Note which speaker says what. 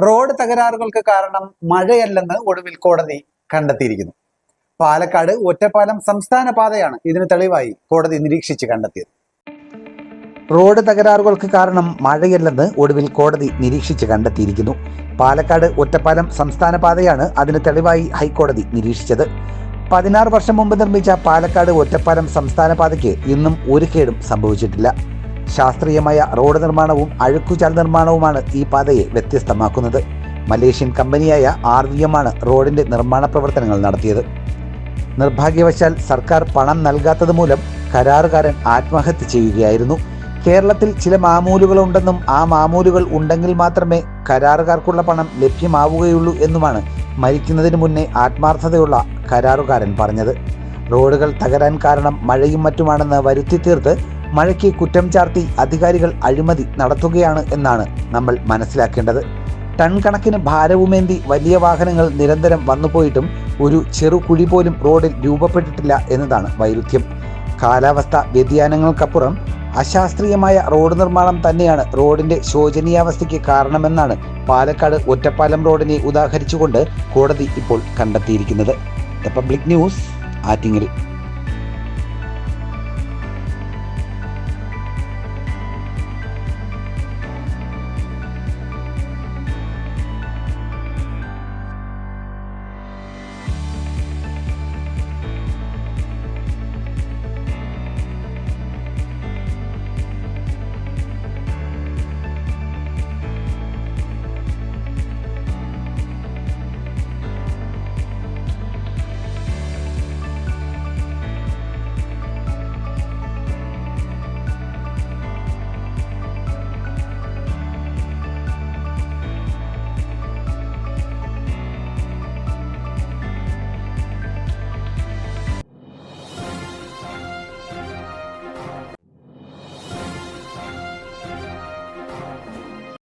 Speaker 1: Road തകരാറുകൾക്ക് കാരണം മഴയല്ലെന്ന് ഒടുവിൽ കോടതി കണ്ടെത്തിയിരിക്കുന്നു. പാലക്കാട് ഒറ്റപ്പാലം സംസ്ഥാന പാതയാണ് ഇതിന് തെളിവായി കോടതി നിരീക്ഷിച്ച് കണ്ടെത്തിയത്.
Speaker 2: റോഡ് തകരാറുകൾക്ക് കാരണം മഴയല്ലെന്ന് ഒടുവിൽ കോടതി നിരീക്ഷിച്ച് കണ്ടെത്തിയിരിക്കുന്നു. പാലക്കാട് ഒറ്റപ്പാലം സംസ്ഥാന പാതയാണ് അതിന് തെളിവായി ഹൈക്കോടതി നിരീക്ഷിച്ചത്. 16 വർഷം മുമ്പ് നിർമ്മിച്ച പാലക്കാട് ഒറ്റപ്പാലം സംസ്ഥാന പാതയ്ക്ക് ഇന്നും ഒരു കേടും സംഭവിച്ചിട്ടില്ല. ശാസ്ത്രീയമായ റോഡ് നിർമ്മാണവും അഴുക്കുചാൽ നിർമ്മാണവുമാണ് ഈ പാതയെ വ്യത്യസ്തമാക്കുന്നത്. മലേഷ്യൻ കമ്പനിയായ RVM ആണ് റോഡിന്റെ നിർമ്മാണ പ്രവർത്തനങ്ങൾ നടത്തിയത്. നിർഭാഗ്യവശാൽ സർക്കാർ പണം നൽകാത്തത് മൂലം കരാറുകാരൻ ആത്മഹത്യ ചെയ്യുകയായിരുന്നു. കേരളത്തിൽ ചില മാമൂലുകളുണ്ടെന്നും ആ മാമൂലുകൾ ഉണ്ടെങ്കിൽ മാത്രമേ കരാറുകാർക്കുള്ള പണം ലഭ്യമാവുകയുള്ളൂ എന്നുമാണ് മരിക്കുന്നതിന് മുന്നേ ആത്മാർത്ഥതയുള്ള കരാറുകാരൻ പറഞ്ഞത്. റോഡുകൾ തകരാൻ കാരണം മഴയും മറ്റുമാണെന്ന് വരുത്തി തീർത്ത് മഴയ്ക്ക് കുറ്റം ചാർത്തി അധികാരികൾ അഴിമതി നടത്തുകയാണ് എന്നാണ് നമ്മൾ മനസ്സിലാക്കേണ്ടത്. ടൺ കണക്കിന് ഭാരവുമേന്തി വലിയ വാഹനങ്ങൾ നിരന്തരം വന്നുപോയിട്ടും ഒരു ചെറു കുഴി പോലും റോഡിൽ രൂപപ്പെട്ടിട്ടില്ല എന്നതാണ് വൈരുദ്ധ്യം. കാലാവസ്ഥ വ്യതിയാനങ്ങൾക്കപ്പുറം അശാസ്ത്രീയമായ റോഡ് നിർമ്മാണം തന്നെയാണ് റോഡിന്റെ ശോചനീയാവസ്ഥയ്ക്ക് കാരണമെന്നാണ് പാലക്കാട് ഒറ്റപ്പാലം റോഡിനെ ഉദാഹരിച്ചുകൊണ്ട് കോടതി ഇപ്പോൾ കണ്ടെത്തിയിരിക്കുന്നത്. The public news, Attingal.